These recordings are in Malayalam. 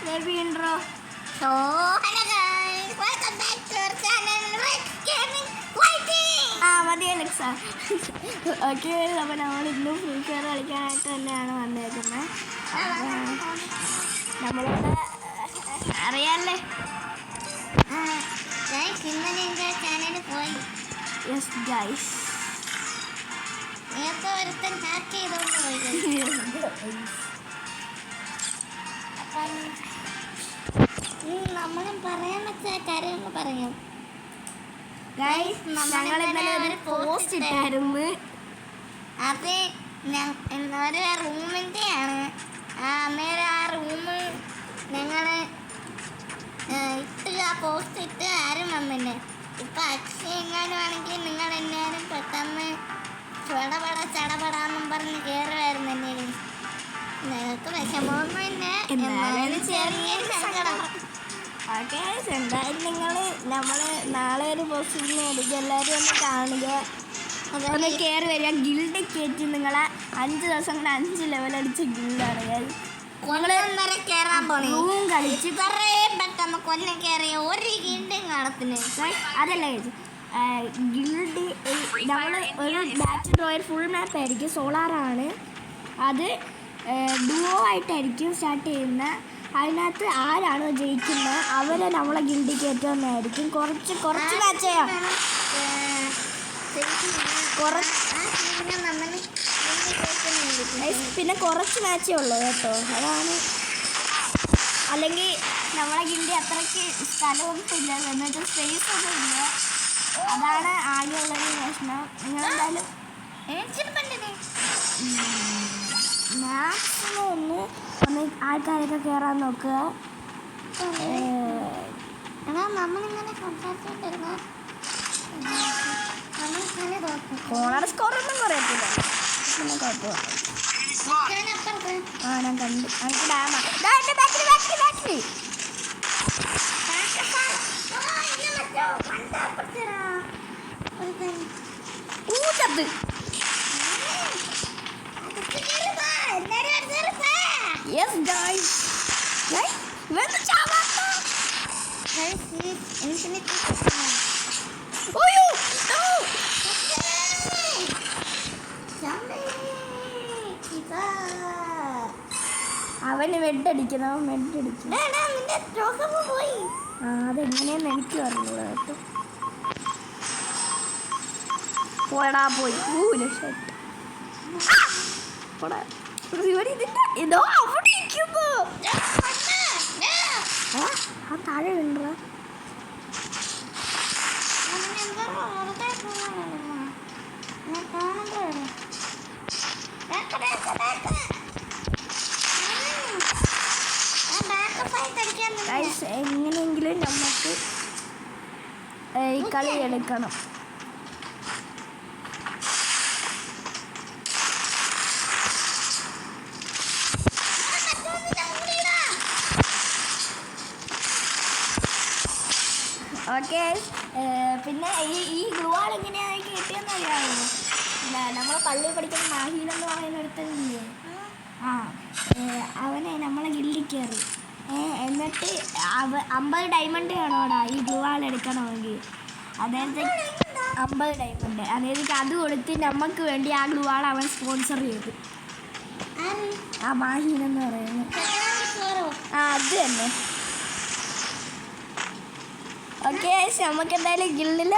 Baby intro. So hello guys, welcome back to our channel Gaming Fighting. മതി അലക്സ. ഓക്കെ, അപ്പോൾ നമ്മൾ ഇന്നും ഫ്രീ ഫയർ കളിക്കാനായിട്ട് തന്നെയാണ് വന്നേക്കുന്നത്. നമ്മളോട് അറിയാമല്ലേ ഇന്നലെ എൻ്റെ ചാനൽ പോയി. യെസ് ഗൈസ്, നേരത്തെ ഒരുത്തൻ ഹാക്ക് ചെയ്തോണ്ട് പോയി. അപ്പം നമ്മളും പറയാൻ വെച്ച കാര്യങ്ങൾ പറയാം. ഗൈസ്, ഞങ്ങൾ ഇന്നലെ ഒരു പോസ്റ്റ് ഇട്ടായിരുന്നു. അത് ഒരു റൂമിൻ്റെയാണ്. അന്നേരം ആ റൂമ് ഞങ്ങൾ ഇട്ട് ആ പോസ്റ്റ് ഇട്ട് ആരും വന്നില്ല. ഇപ്പം അക്ഷയ എങ്ങാനും ആണെങ്കിൽ നിങ്ങൾ എന്നാലും പെട്ടെന്ന് ചടപടാന്നും പറഞ്ഞ് കയറുമായിരുന്നു. എന്നെ നിങ്ങൾക്ക് വിഷമമൊന്നുമില്ല, എന്നാലും ചെറിയ സങ്കടം. ഓക്കെ, എന്തായാലും നമ്മൾ നാളെ ഒരു പോസ്റ്റ് എടുക്കും. എല്ലാവരും ഒന്ന് കാണുക, അതൊന്ന് കയറി വരിക. ഗിൽഡ് കയറ്റി നിങ്ങളെ 5 ദിവസം കൊണ്ട് 5 ലെവലടിച്ച ഗിൽഡാണ്. റൂം കളിച്ച് കുറേ പെട്ടെന്ന് കൊല്ലം കയറിയ ഒരു ഗിൽഡും കാണത്തിന്. അതല്ല കഴിച്ചു ഗിൽഡ്. നമ്മൾ ഒരു ബാറ്റിൽ റോയൽ ഫുൾ മാപ്പ് ആയിരിക്കും, സോളാറാണ്. അത് ഡുവോ ആയിട്ടായിരിക്കും സ്റ്റാർട്ട് ചെയ്യുന്നത്. അതിനകത്ത് ആരാണോ ജയിക്കുന്നത് അവരെ നമ്മളെ ഗിൽഡിൽ കയറ്റുന്നതായിരിക്കും. കുറച്ച് മാച്ച് ചെയ്യാം. പിന്നെ കുറച്ച് മാച്ചേ ഉള്ളൂ കേട്ടോ, അതാണ്. അല്ലെങ്കിൽ നമ്മളെ ഗിൽഡി അത്രയ്ക്ക് സ്ഥലമൊന്നും ഇല്ല, എന്നുവെച്ചാൽ സ്പേസ് ഒന്നും ഇല്ല. അതാണ് ആകെയുള്ളൊരു പ്രശ്നം. നിങ്ങളെന്തായാലും മാക്സിമം ഒന്ന് ആൾക്കാരൊക്കെ കയറാൻ നോക്കുക. നമ്മളിങ്ങനെ സംസാരിച്ചോണ്ടിരുന്ന കോണർ സ്കോറൊന്നും കുറയത്തില്ല, പിന്നെ കുഴപ്പമില്ല. ഞാൻ കണ്ടു. എനിക്ക് ഡാമാണ്. യെസ് ഗൈസ്, അവന് വെട്ടടിക്കണം. അതെങ്ങനെയാന്ന് എനിക്ക് അറിഞ്ഞൂടാ കേട്ടോ. പോടാ പോയി. ഇതോ അവിടെ ഇരിക്കുന്നു. ആ താഴെ വീണ്ടോ. എങ്ങനെയെങ്കിലും നമുക്ക് ഈ കളി എടുക്കണം. ഓക്കെ, പിന്നെ ഈ ഗ്ലൂവാൾ എങ്ങനെയാണ് കിട്ടിയെന്ന് അറിയാമോ? നമ്മൾ പള്ളിയിൽ പഠിക്കുന്ന മാഹീലെന്ന് പറയുന്ന ഒരുത്തല്ലേ, അവനെ നമ്മളെ ഗിൽഡിൽ കയറി. എന്നിട്ട് 50 ഡയമണ്ട് വേണോടാ ഈ ഗ്ലൂവാൾ എടുക്കണമെങ്കിൽ. അതായത് 50 ഡയമണ്ട്. അതായത് അത് കൊടുത്ത് നമുക്ക് വേണ്ടി ആ ഗ്ലൂവാൾ അവൻ സ്പോൺസർ ചെയ്തു. ആ മാഹീനെന്ന് പറയുന്നത് അത് തന്നെ. ഓക്കെ, നമുക്ക് എന്തായാലും ഗിൽഡിൽ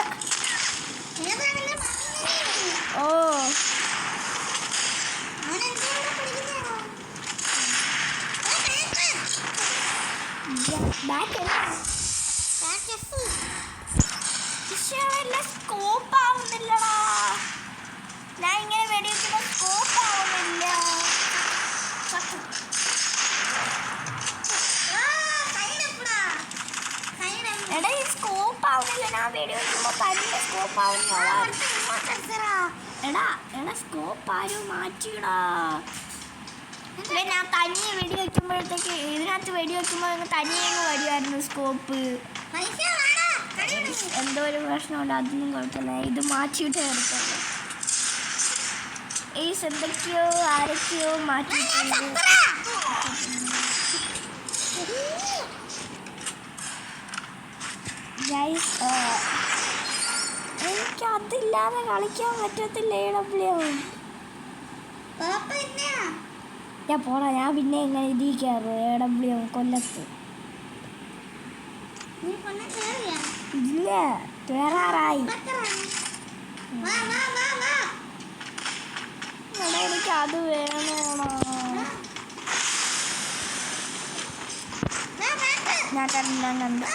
സ്കോപ്പ് ആവുന്നില്ലടാ. ഞാൻ ഇങ്ങനെ വെടിവെക്കുമ്പോൾ സ്കോപ്പ് ആവുന്നില്ല. എടാ, ഈ സ്കോപ്പ് ആവുന്നില്ല. ഞാൻ വെടിവെക്കുമ്പോൾ തന്നെ സ്കോപ്പ് ആവുന്നില്ല. എടാ സ്കോപ്പ് ആരും മാറ്റിയിടാ. ഞാൻ തനിയെ വെടിവെക്കുമ്പോഴത്തേക്ക് ഇതിനകത്ത് വെടിവെക്കുമ്പോൾ തനിയെ വരുമായിരുന്നു സ്കോപ്പ്. എന്തോ ഒരു പ്രശ്നമുണ്ട്, അതൊന്നും കുഴപ്പമില്ല. ഇത് മാറ്റിയിട്ട് എടുക്കല്ലോ. ഈ എന്തൊക്കെയോ ആരൊക്കെയോ മാറ്റിയിട്ടുണ്ട്. ഗൈസ് എനിക്ക് അതില്ലാതെ കളിക്കാൻ പറ്റത്തില്ല. ഞാൻ പോടാ, ഞാൻ പിന്നെ ഇങ്ങനെ ഇതിൽ കയറും കൊല്ലത്ത്. ഇല്ല, കേറാറായി. എനിക്ക് അത് വേണോ? ഞാൻ കണ്ടു.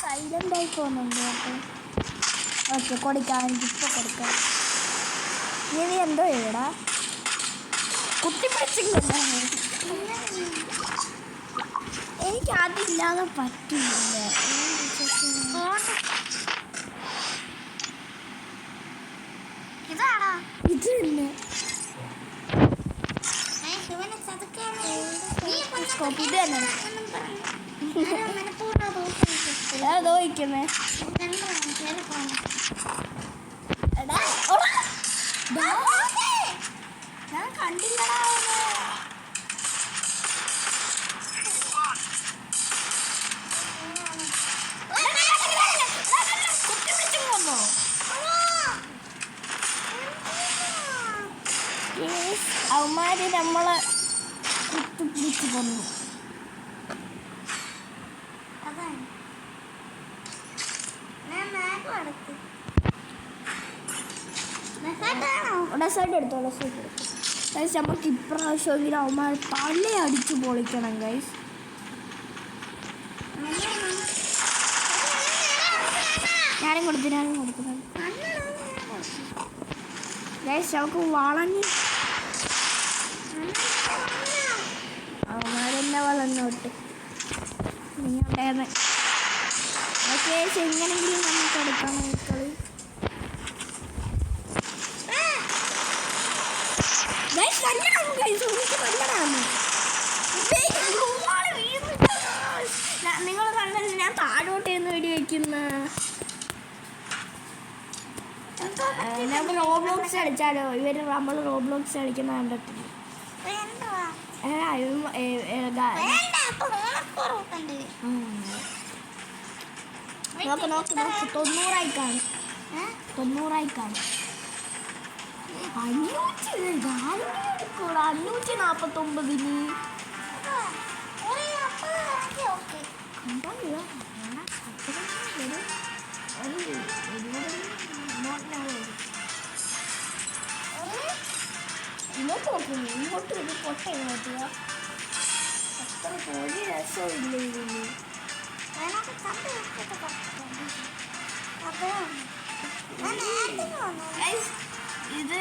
സൈലന്റ് ആയി പോകുന്നുണ്ട്. ഓക്കെ, കൊടുക്കാം. എനിക്കിപ്പോൾ കൊടുക്കാം. നീ എന്തോ എവിടാ കുത്തിപ്പിടിച്ചില്ല. എനിക്ക് അതില്ലാതെ പറ്റില്ല. ഇത് തന്നെ ഇത് തന്നെ ദോഹിക്കുന്നേ. ഞാൻ കണ്ടില്ലടാ. അവന്മാര് നമ്മളെ കുത്തിപ്പിടിച്ച് കൊന്നു. ഡെസേർട്ട് എടുത്തോ. ഗൈസ്, നമുക്ക് ഇപ്രാവശ്യം അവന്മാർ തല അടിച്ച് പൊളിക്കണം ഗൈസ്. ഞാനും കൊടുക്കുന്നത് ഗൈസ്. നമുക്ക് വളഞ്ഞ് അവന്മാരെന്നെ വളഞ്ഞോട്ട് നിങ്ങളുടേന്ന്. ഓക്കെ, എങ്ങനെങ്കിലും നമുക്ക് എടുക്കാം. നിങ്ങൾ കണ്ടല്ലോ ഞാൻ താഴോട്ടേന്ന് വെടി വയ്ക്കുന്ന. നമുക്ക് റോബ്ലോക്സ് കളിച്ചാലോ? നമ്മൾ റോബ്ലോക്സ് കളിക്കുന്ന കണ്ടിട്ടില്ല. നോക്ക് 90 കാണും. 549. ഇങ്ങോട്ട് ഒരു പൊട്ട നോക്കുക. അത്ര ഒരു രസമില്ല ഇതിന്. ഇത്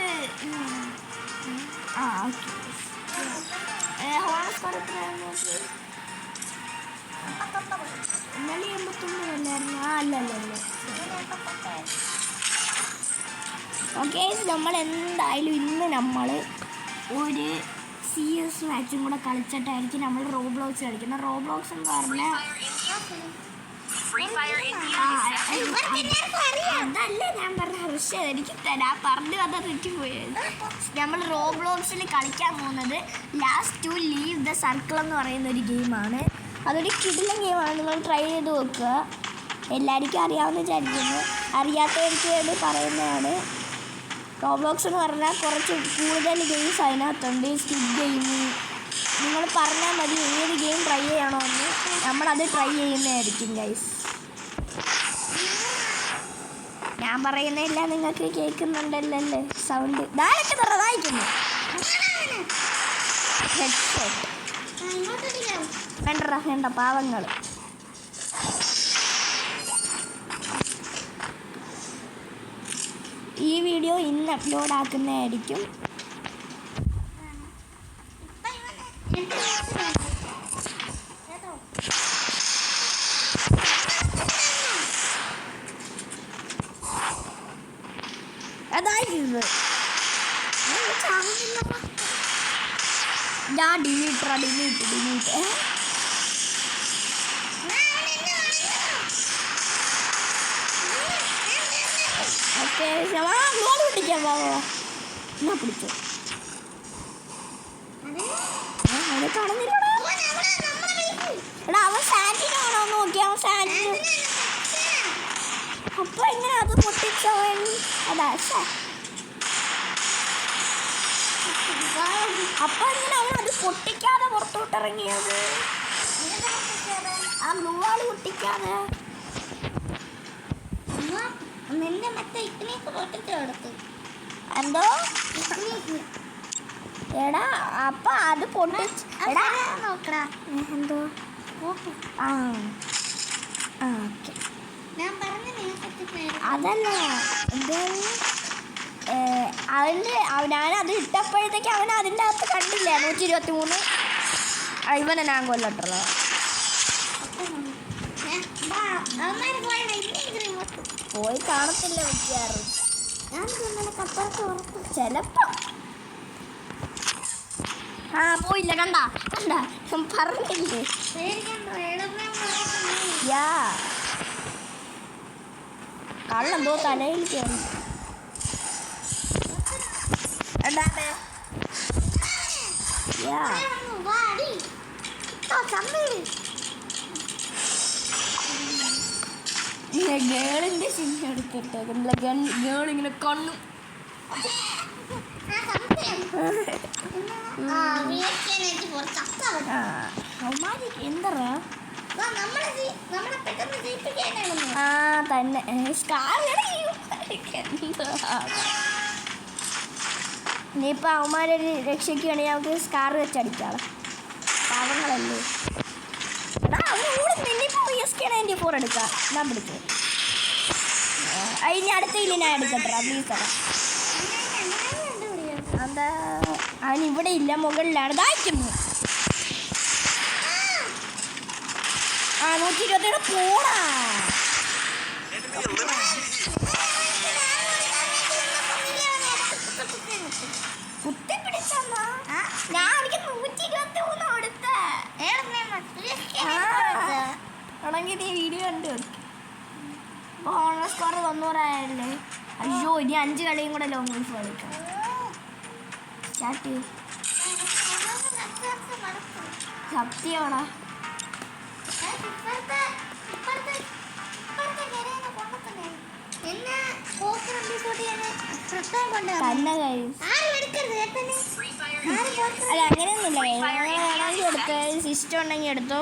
ഇന്നലെ 89 അല്ലായിരുന്നു. അല്ലല്ല. ഓക്കെ, നമ്മൾ എന്തായാലും ഇന്ന് നമ്മൾ ഒരു CS മാച്ചും കൂടെ കളിച്ചിട്ടായിരിക്കും നമ്മൾ റോബ്ലോക്സ് കളിക്കുന്നത്. റോബ്ലോക്സ് എന്ന് പറഞ്ഞാൽ അതല്ല ഞാൻ പറഞ്ഞ ഹർഷ എനിക്ക് തരാ പറഞ്ഞു വന്ന തെറ്റിപ്പോയത്. നമ്മൾ റോബ്ലോക്സിൽ കളിക്കാൻ പോകുന്നത് last two leave the circle എന്ന് പറയുന്ന ഒരു ഗെയിമാണ്. അതൊരു കിടിലൻ ഗെയിമാണ്. നിങ്ങൾ ട്രൈ ചെയ്ത് നോക്കുക. എല്ലാവർക്കും അറിയാവുന്ന വിചാരിക്കുന്നു. അറിയാത്തവർക്ക് വേണ്ടി പറയുന്നതാണ്. റോബ്ലോക്സ് എന്ന് പറഞ്ഞാൽ കുറച്ച് കൂടുതൽ ഗെയിംസ് അതിനകത്തുണ്ട്. സ്കിഡ് ഗെയിം നിങ്ങൾ പറഞ്ഞാൽ മതി ഏത് ഗെയിം ട്രൈ ചെയ്യണോ എന്ന്. നമ്മളത് ട്രൈ ചെയ്യുന്നതായിരിക്കും ഗൈസ്. ഞാൻ പറയുന്നില്ല നിങ്ങൾക്ക് കേൾക്കുന്നുണ്ടല്ലേ സൗണ്ട് ഡയറക്റ്റ് തറവായിക്കുന്നു ഹെഡ്സെറ്റ് വേണ്ട പാവങ്ങൾ. ഈ വീഡിയോ ഇന്ന് അപ്ലോഡ് ആക്കുന്നതായിരിക്കും. അതായത് ഞാൻ ഡിലീറ്റ് ഓക്കെ ലോഡ് പിടിക്കാൻ പോവോ എന്നാ പിടിച്ചു അത് കാണുന്നില്ലടാ. എടാ അവൻ സാൻഡിനാണോ നോക്കി അവൻ സാൻഡിന് അപ്പൊ എങ്ങനെ അത് പൊട്ടിച്ചവൻ അതാ അപ്പൊ എങ്ങനെ അവൻ അത് പൊട്ടിക്കാതെ പുറത്തോട്ടിറങ്ങിയത് ആ ഗ്ലൂവാള് പൊട്ടിക്കാതെ നിന്റെ മറ്റേ ഇക്കനേക്ക് പൊട്ടിച്ചെടുത്തു എന്തോ എടാ അപ്പൊ അത് പൊട്ടിച്ച് എടാ നോക്കടാ എന്തോ ആ ഓക്കെ ഞാൻ പറഞ്ഞ നേരത്തെ അതല്ല എന്താണ് ഞാനത് ഇട്ടപ്പോഴത്തേക്ക് അവൻ അതിൻ്റെ അകത്ത് കണ്ടില്ല 123 ഇവനെ ഞാൻ കൊല്ലട്ടുള്ള പോയി കാണത്തില്ല മിക്കാറും ചിലപ്പോ പോയില്ല കണ്ട പറഞ്ഞില്ലേ യാ കള്ളെന്തോ തലയിൽ കയറി ഗേളിന്റെ ചിഹ്നം എടുത്തിട്ട് ഗേളിങ്ങനെ കണ്ണു എന്താ തന്നെ ഇനിയിപ്പോൾ അവന്മാരെ രക്ഷിക്കുകയാണെങ്കിൽ നമുക്ക് സ്കാർ വെച്ചടിക്കാം പാവങ്ങളല്ലേ. എടാ അവനോട് നിന്നിപ്പോൾ PSK-94 എടുക്കാം ഞാൻ പിടിച്ചു ഇനി അടുത്ത ഇല്ല ഞാൻ എടുക്കട്ടെ പ്ലീസ്. എന്താ അവനിവിടെ ഇല്ല മുകളിലാണ് ദാഹിക്കുന്നു 127 പോടാ കുത്തിപ്പിടിച്ചെന്നാ ഞാൻ എനിക്ക് 123 കൊടുത്ത ആണെങ്കിൽ നീ വീഡിയോ കണ്ടു അപ്പോൾ ഓൺലൈൻ സ്കോർ 90 ആയല്ലേ. അയ്യോ ഇനി 5 കളിയും കൂടെ ലോങ് ഗോൾഫ് കളിക്കണം. സ്റ്റാർട്ട് സത്യമാണോ തന്നെ അല്ല അങ്ങനെയൊന്നുമില്ല വേണമെങ്കിൽ എടുത്തോ സിസ്റ്റം ഉണ്ടെങ്കിൽ എടുത്തോ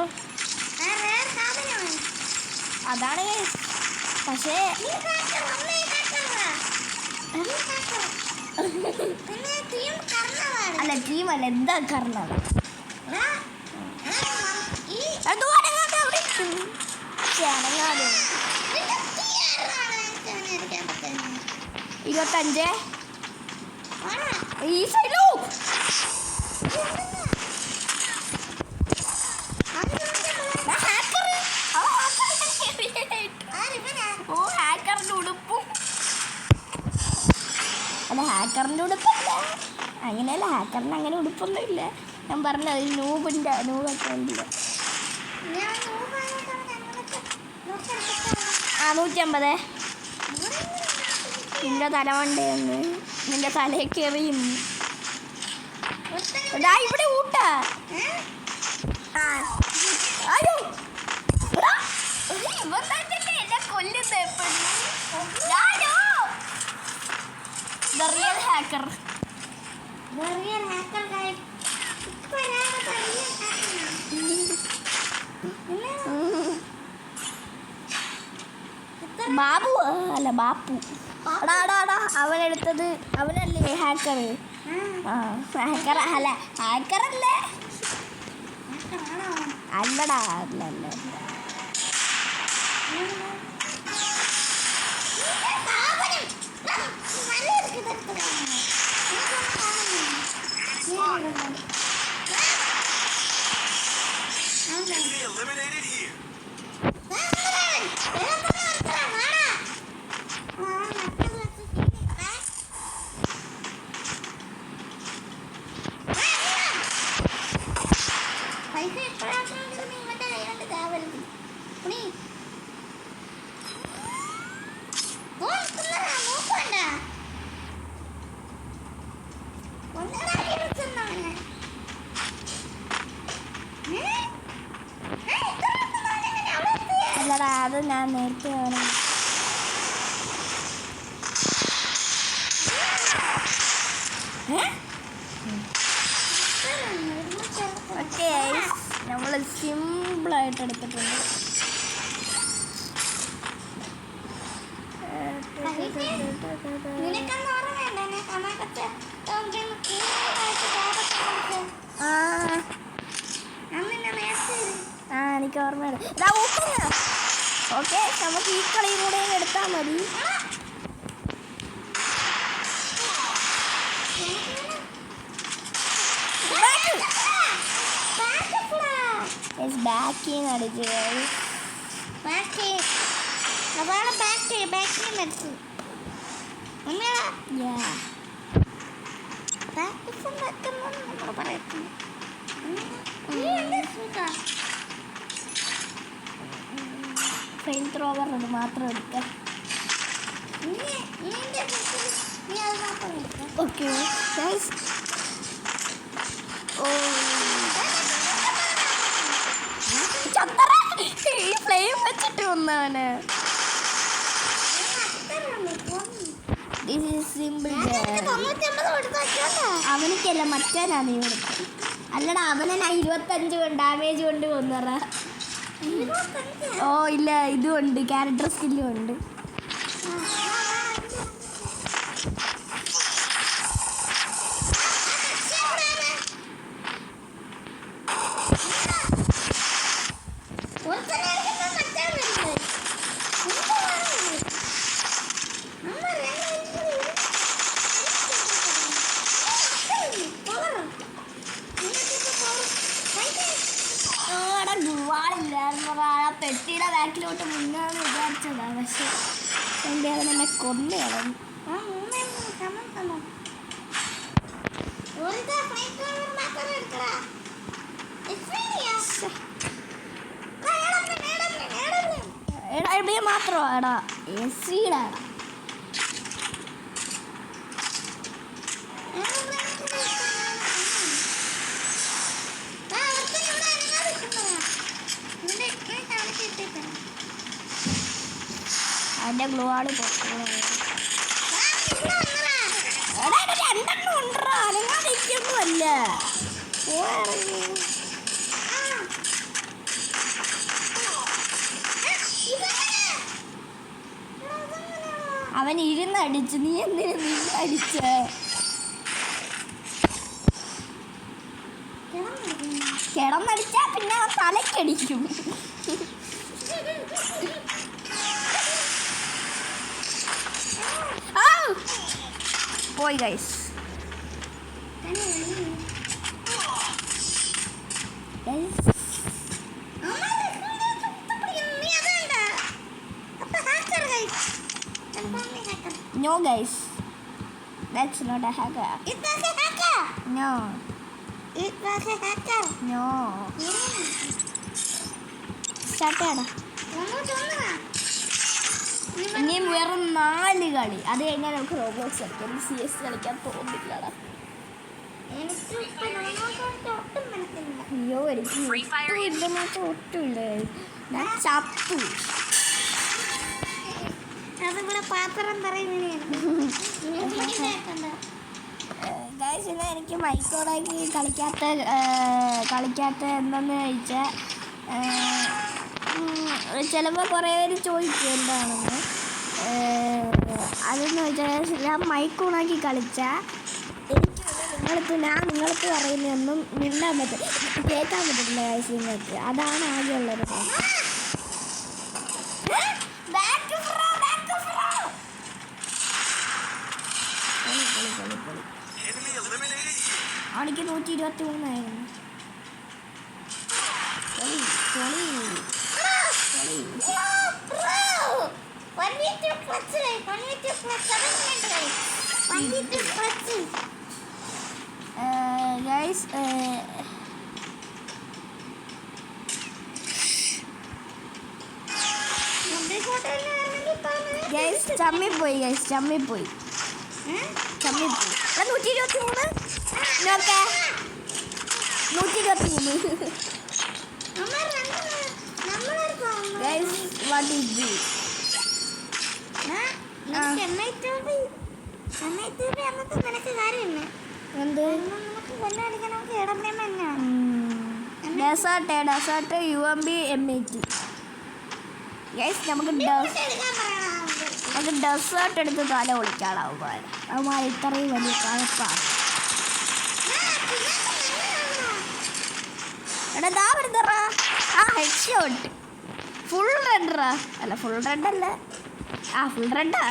അതാണ് പക്ഷേ അല്ല ടീമല്ല എന്താ കർണാടക അനങ്ങാതെ 25 ഈ സൈഡോ ഹാക്കറിന്റെ ഉടുപ്പും അല്ല ഹാക്കറിന്റെ ഉടുപ്പല്ല അങ്ങനെയല്ല ഹാക്കറിന് അങ്ങനെ ഉടുപ്പൊന്നും ഇല്ല. ഞാൻ പറഞ്ഞത് നൂബിൻ്റെ അക്കൗണ്ടില്ല 150 നിന്റെ തലവണ്ടയെന്ന് നിന്റെ തലയൊക്കെ എറിയുന്നു ഇവിടെ ഊട്ട അയ്യോ എന്നെ കൊല്ലുന്ന എപ്പോഴും The real hacker. The real hacker guys. Babu അല്ല ബാപ്പു. എടാ അവനെടുത്തത് അവനല്ലേ ഹാക്കർ? ആ ഹാക്കർ അല്ല, ഹാക്കറല്ലേ? അല്ലടാ അല്ല. അല്ലടാ അത് ഞാൻ നേരത്തെ വേണം. ഓക്കെ നമ്മൾ സിമ്പിളായിട്ട് എടുത്തിട്ടുണ്ട്. എനിക്ക് ഓർമ്മയുണ്ട്. ഓക്കെ നമുക്ക് ഈ കളിയും കൂടെ എടുത്താൽ മതി. ബാക്കിങ് അടിച്ചു ഫ്ലെയിം ത്രോവർ അത് മാത്രം എടുക്കാം. ഓക്കെ ഈ ഫ്ലെയിം വെച്ചിട്ട് വന്നവന്. അവനിക്കല്ല മറ്റവനാ നീ കൊടുത്തത്. അല്ലടാ അവനെ 25 ഡാമേജ് കൊണ്ട് കൊന്നറ. ഓ ഇല്ല ഇതും ഉണ്ട്, ക്യാരക്ടർ സ്കില്ലും ഉണ്ട്. പെട്ടിയുടെ ബാക്കിലോട്ട് മുന്നാന്ന് വിചാരിച്ചതാ, പക്ഷെ എൻ്റെ അവൻ എന്നെ കൊന്നു കളഞ്ഞു. എടാ ഇവിടെ മാത്രമോ എടാ എസിടാ അതിൻ്റെ ഗ്ലൂ ആള് രണ്ടെണ്ണം ഉണ്ടോ അനങ്ങാതിരിക്കൊന്നുമല്ല. അവൻ ഇരുന്നടിച്ചു, നീ എന്തിനു നിന്നടിച്ച? കിടന്നടിച്ചാ പിന്നെ അവൻ തലക്കടിക്കും. പോയി guys. No guys, that's not a hacker. It was a hacker. No. It was a hacker. No. Start ചെയ്യടാ. ഇനിയും വെറും 4 കളി, അത് കഴിഞ്ഞാൽ നമുക്ക് റോബ്ലോക്സ് കളിക്കാം. CS കളിക്കാൻ തോന്നില്ലടാ. അയ്യോ എനിക്ക് ഒട്ടുമില്ല, ഞാൻ ചത്തു. ഗൈസ് ഇന്ന് എനിക്ക് മൈക്കോടാക്കി കളിക്കാത്ത എന്താണെന്ന് ചോദിച്ചാൽ ചിലപ്പോൾ കുറേ പേര് ചോദിക്കും എന്താണെന്ന്. അതെന്ന് വെച്ചാൽ ഞാൻ മൈക്ക് ഓണാക്കി കളിച്ചാൽ എനിക്ക് നിങ്ങൾക്ക് പറയുന്നതൊന്നും മിണ്ടാൻ പറ്റില്ല, കേൾക്കാൻ പറ്റില്ല ഗൈസ് നിങ്ങൾക്ക്. അതാണ് ആകെയുള്ളൊരു അവനിക്ക് 123 ഗൈസ്. ഗൈസ് ചമ്മിപ്പോയി 123 നോക്കേ 123 guys. What is this? Desert UMB M80 guys. നമുക്ക് ഡെസേർട്ട് എടുത്ത് തല ഒളിക്കാനാവും. അവന്മാർ ഇത്രയും വലിയ കഴപ്പാണ്. എടാ ദാ വരുന്നറാ ആ ഹെഡ് ഷോട്ട്. ഫുൾ റെഡറാ? അല്ല ഫുൾ റെഡ് അല്ല, ഫുൾ റെഡാ.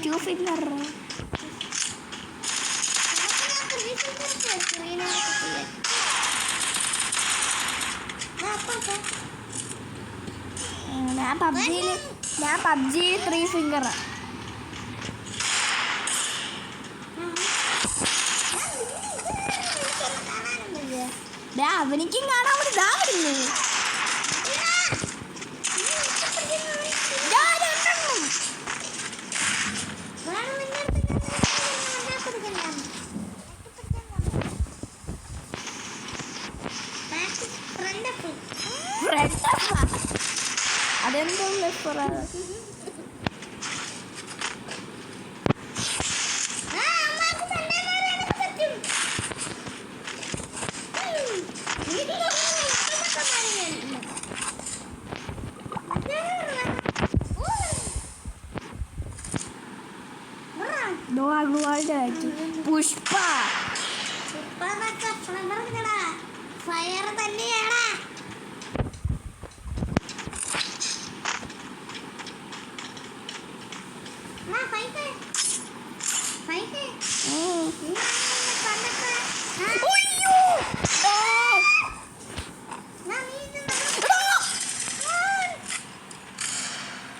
Two finger. ഞാൻ പബ്ജിയിൽ 3 ഫിംഗറാ. അവനിക്കും കാണാൻ പറ്റുന്നു. അതെന്തോ പുഷ്പ ഫയർ തന്നെയാണ്.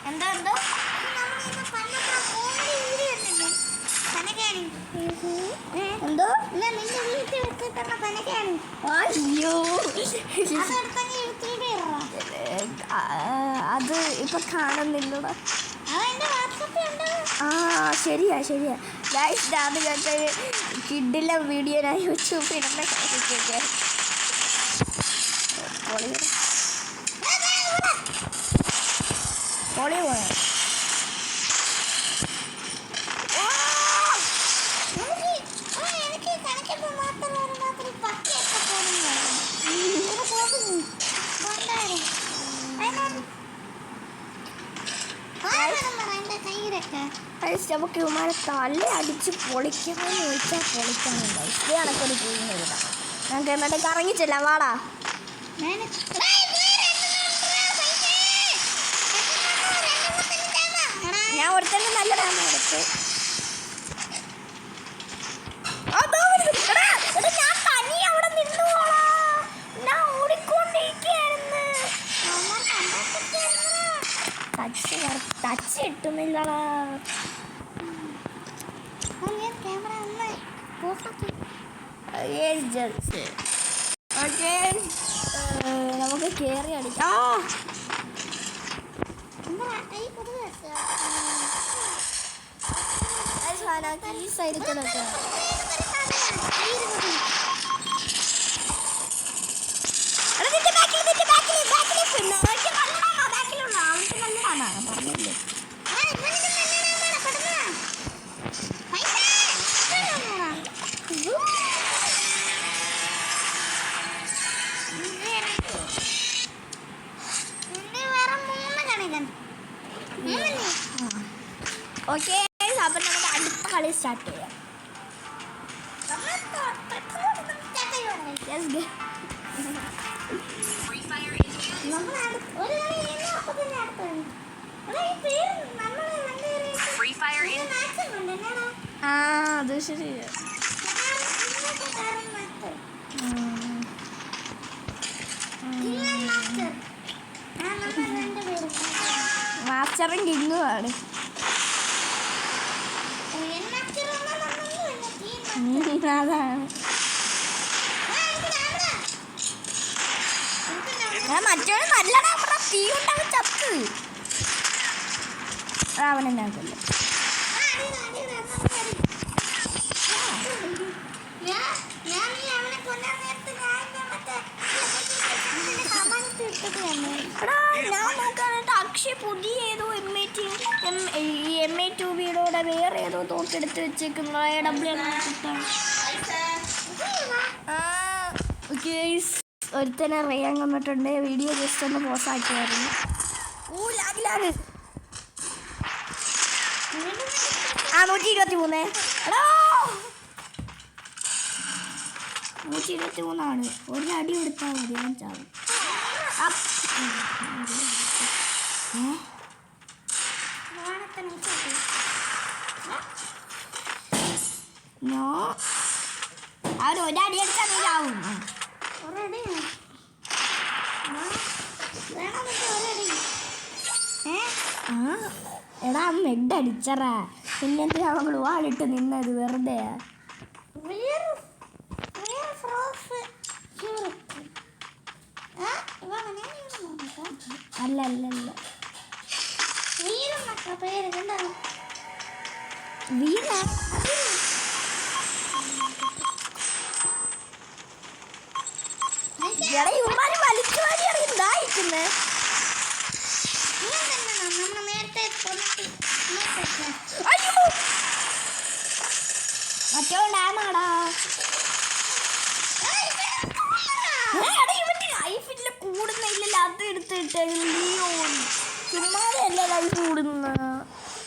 എന്തോ അയ്യോ അത് ഇപ്പൊ കാണുന്നില്ലടാ. ശരിയാ ഗൈസ്. അത് കേട്ട കിഡിലെ വീഡിയോ ഞാൻ യൂട്യൂബിൽ ഇടുന്ന പൊളി പോയ. നമുക്ക് ഇവന്മാരെ തല അടിച്ച് പൊളിക്കണമെന്ന് ചോദിച്ചാൽ പൊളിക്കാനുണ്ട്. ഇതേ കണക്കൊരു ചെയ്യുന്നത് ഞങ്ങൾക്ക് എന്നിട്ട് കറങ്ങിച്ചില്ല. വാടാ ഞാൻ ഒരുത്തന്നെ നല്ല ഡാമ എടുത്ത്. ഞാൻ തനി അവിടെ നിന്നോളാ. ഞാൻ ഓടിക്കൊണ്ടിരിക്കുകയായിരുന്നു. ടച്ച് കിട്ടുന്നില്ലടാ. നമുക്ക് കേറി അടിക്കാം. ഈ സൈഡിൽ കൂടെ പറഞ്ഞില്ലേ. ഓക്കെ അപ്പം നമുക്ക് അടുത്ത കളി സ്റ്റാർട്ട് ചെയ്യാം. Yes, go. Free Fire in ആ അത് ശരി. മാസ്റ്ററും കിങ്ങുമാണ്. അതാണ് മറ്റൊരു നല്ലതാ തീ ഉണ്ടാവും ചത്ത് അവനെന്നാക്കില്ല. ഞാൻ നോക്കാനായിട്ട് അക്ഷയ് പുതിയ ഏതോ MA2Bയുടെ വേറെ ഏതോ തോക്കെടുത്ത് വെച്ചേക്കുന്ന ഒരുത്തനെ അറിയാൻ വന്നിട്ടുണ്ട്. വീഡിയോ ജസ്റ്റ് ഒന്ന് പോസ് ആക്കിയായിരുന്നു. ലാഗ് 123 എടാ 123 ഒരു അടി കൊടുത്താൽ മതി ഞാൻ ചാവും. അവൻ ഒരടി അടിച്ചാൽ നീ ചാവും. എടാ മെഡ് അടിച്ചറാ പിന്നെ അവൾ വാളിട്ട് നിന്നത് വെറുതെ. അല്ല അല്ല അല്ല വീര ഇവന്മാര് വലിച്ചു വാരി അറിയുന്നതായിരിക്കുന്നേ. മറ്റോ ഡാമാടാ ലൈഫില്ല കൂടുന്നില്ല. അത് എടുത്തിട്ട് ചുമ്മാതെയല്ല ലൈഫ് കൂടുന്ന.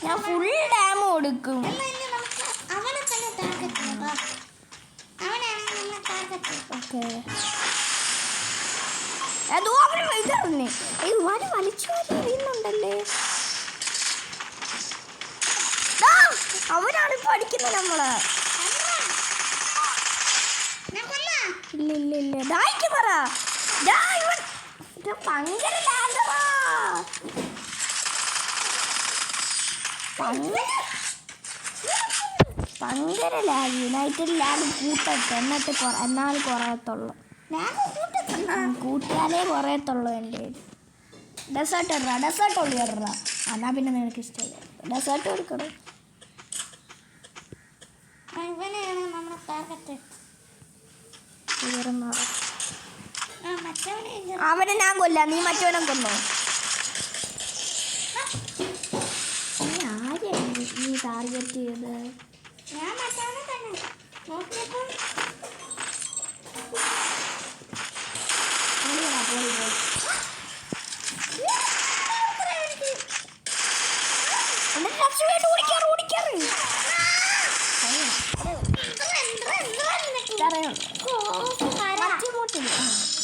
ഞാൻ ഫുൾ ഡാം കൊടുക്കും. ഓക്കെ അതോ അവര് ഇതറിഞ്ഞേ ഇവര് വലിച്ചു വാരി അറിയുന്നുണ്ടല്ലേ. അവനാണ് ഇപ്പൊ അടിക്കുന്നത് നമ്മള്. ഇല്ല ഇല്ല ഇല്ല ദായിക്ക് പറ ഭയങ്കര ഭയങ്കര ലാഗ്. യുണൈറ്റഡ് ലാഗ് കൂട്ടട്ടെ എന്നിട്ട് എന്നാലും കുറയത്തുള്ളൂ. കൂട്ടിയാലേ കുറയത്തുള്ളൂ. എൻ്റെ ഡെസേർട്ട് ഇടറാ ഡെസേർട്ട് ഉള്ളി ഇടറാ. എന്നാൽ പിന്നെ നിനക്ക് ഇഷ്ടമില്ല ഡെസേർട്ട് കൊടുക്കണം. അവനെ ഞാൻ കൊല്ലാം നീ മറ്റവനെ കൊന്നോ. ആരെയാണ് നീ ടാർഗറ്റ് ചെയ്ത്?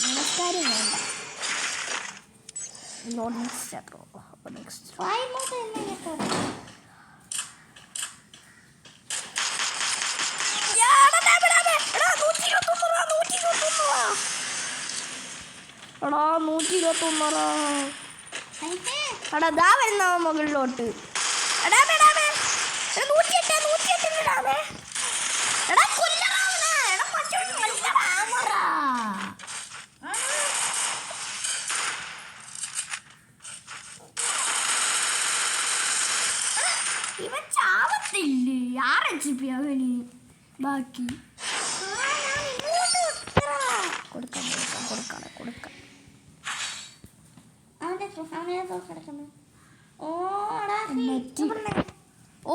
നമസ്കാരം വേണ്ട നെക്സ്റ്റ് എടാ 121 എടാ ദാ വരുന്ന മുകളിലോട്ട്. എടാ എടാ 108 ഇടാമേ. എടാ കൊല്ലറാവണ എടാ മറ്റൊരു കൊല്ലറാമറാ. ഇവൻ ചാവത്തില്ലേ 6 HP അവന് ബാക്കി കൊടുക്കാം.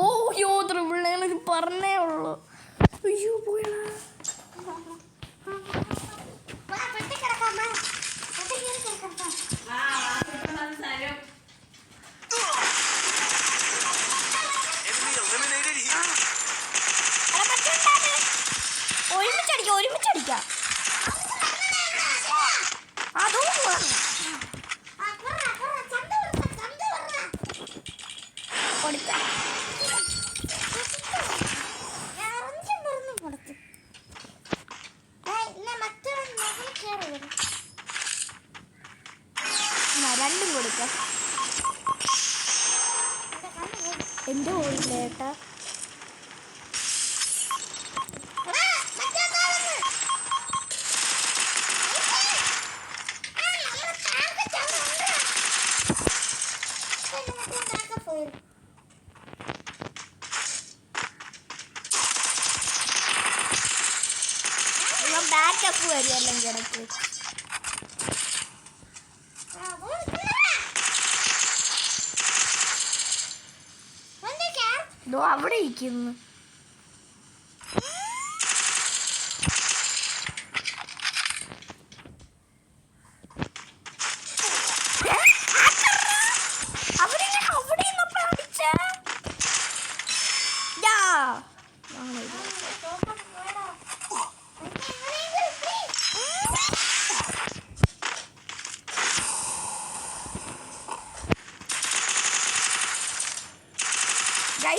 ഓ യോ ത്രിപിൾ പറഞ്ഞേ ഉള്ളൂ. അയ്യോ പോയാ ഒരുമിച്ചടിക്കാം അതോ രണ്ടും കൊടുക്കാം. എന്റെ ഓടില്ല ഏട്ടാ. ബാക്കപ്പ് വരും അല്ലെങ്കിൽ ഇടയ്ക്ക്. അവിടെ ഇരിക്കുന്നു.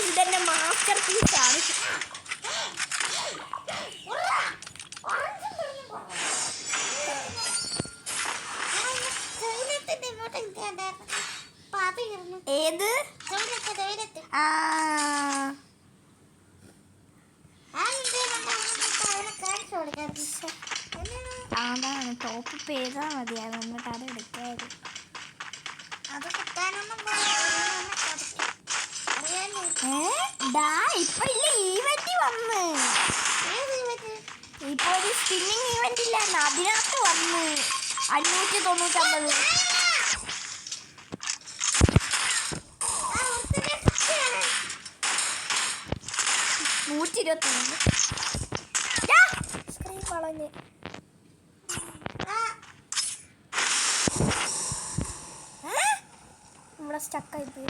ഇതെന്റെ മാസ്റ്റർ പീസാണ്. ഏത് അതാണ് ടോപ്പ് പേരാ മതിയായിരുന്നു. എന്നിട്ട് അത് എടുക്കായിരുന്നു. അത് കിട്ടാനൊന്നും ഇപ്പൊ ഇല്ല ഈവന്റ് വന്ന്. ഇപ്പൊ ഒരു സ്പിന്നിങ് ഈവന്റ് ഇല്ലായിരുന്നു, അതിനകത്ത് വന്ന് 599 121 സ്ക്രീൻ വളഞ്ഞ്. ഇവിടെ സ്റ്റക്കായിപ്പോയി.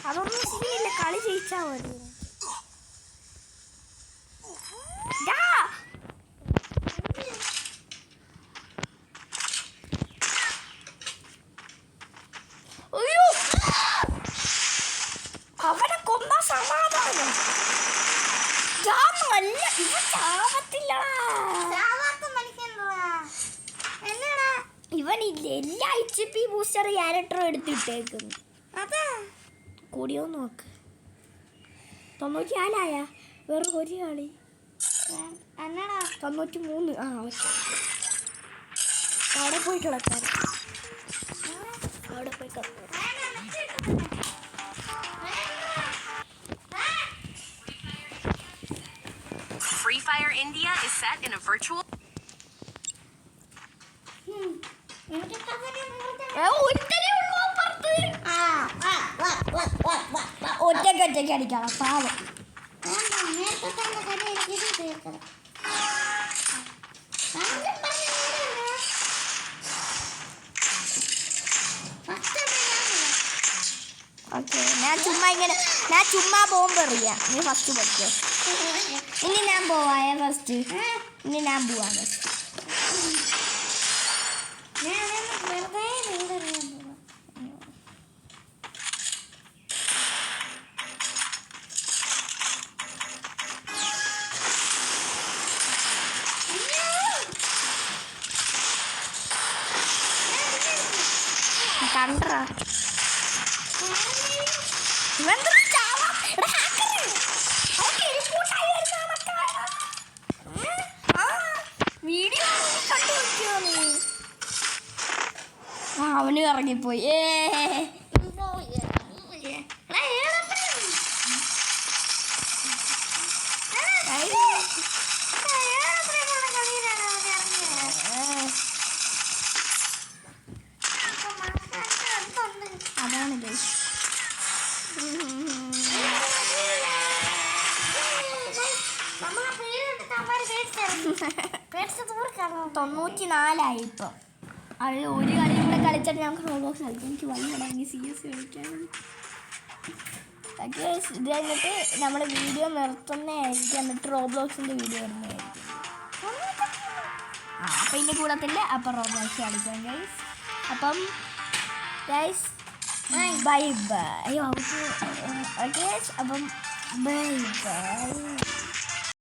അതൊന്നും ശരിയില്ല. കളി ജയിച്ചാ മതി. അവനെ കൊന്ന സമാധാനം. അല്ല ഇവ ചാവത്തില്ല. ഇവനില്ല എല്ലാ HP ബൂസ്റ്റർ ക്യാരക്ടറും എടുത്തിട്ടേക്കുന്നു. അതാ കൂടിയോ നോക്ക്. 94 വേറെ ഒരു കളി 93. അവിടെ പോയി കിടക്കാൻ. അവിടെ പോയി കിടക്കാൻ. Free Fire India is set in a virtual. ഒറ്റയ്ക്ക് അടിക്കണം പാവം. ഓക്കെ ഞാൻ ചുമ്മാ ബോംബ് എറിയാം. നീ ഫസ്റ്റ് പഠിക്കോ. ഇനി ഞാൻ പോവായ ഫസ്റ്റ്. ഇനി ഞാൻ പോവാ ഫസ്റ്റ്. കണ്ടറാ വീഡിയോ കണ്ടു നോക്കിയോ നീ? അവന് ഇറങ്ങിപ്പോയി. അതാണ് പേടിച്ച് 94 ഇപ്പം. അത് ഒരു കളിയും കൂടെ കളിച്ചിട്ട് നമുക്ക് റോബോക്സ് കളിക്കാം. എനിക്ക് വല്ലടങ്ങി CS കളിക്കാൻ. ഗൈസ് ഇത് കഴിഞ്ഞിട്ട് നമ്മൾ വീഡിയോ നിർത്തുന്നതായിരിക്കും. എന്നിട്ട് റോബ്ലോക്സിൻ്റെ വീഡിയോ വരുന്നതായിരിക്കും. അപ്പം ഇനി കൂടത്തില്ല. അപ്പം റോബ്ലോക്സ് കളിക്കാം ഗൈസ്. അപ്പം ഗൈസ് ബൈ ബൈ. അയ്യോ ഗൈസ് അപ്പം ബൈ ബൈ.